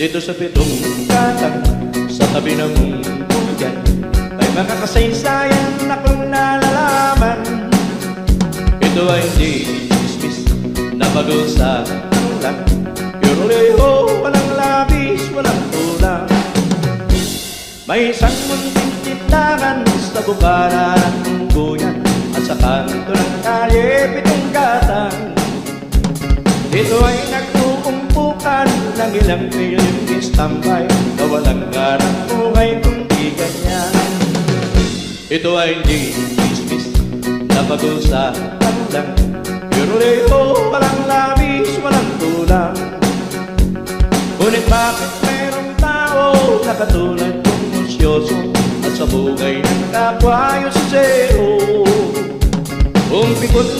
Dito sa pitong katang sa tabi ng buyan ay makakasaysayan akong nalalaman. Ito ay hindi chismis na bagol sa lang, puro leho, walang labis, walang kulang. May isang munting titlaran sa bukana ng buyan at sa kanto ng kalye pitong katang. Ito ay nagkukumpukan ng ilang milyong istambay na walang garang buhay kundi ganyan. Ito ay hindi chismis na bagol sa lang, puro leho, walang labis, walang kulang. Ngunit bakit mayroong tao na katulad kong musyoso at sa buhay ng kapwa yung siseo? Kung pikot na